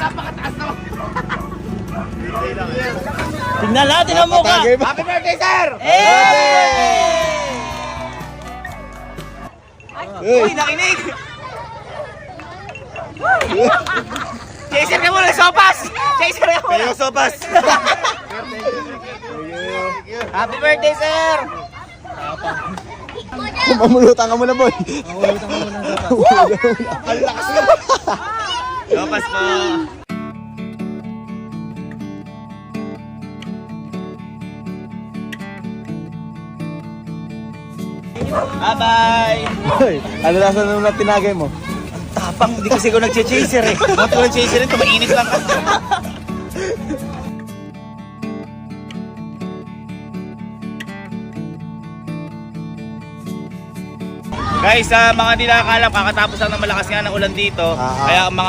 napakataas naman. Tingnan natin ang mukha. Happy birthday, sir! Uy, nakinig! Chaser ka muna, sopas! Chaser ka muna! Kayo, sopas! Happy birthday, sir! Mamulutan ka muna, boy. Ang lakas naman! Sopas po! Bye-bye! Ano lasa nung tinagay mo? Tapang, hindi kasi ako nag-chaser eh. Huwag ko nag-chaser ito, mainit lang. Guys, mga hindi nakakalam, kakatapos lang ng malakas nga ng ulan dito. Kaya ang mga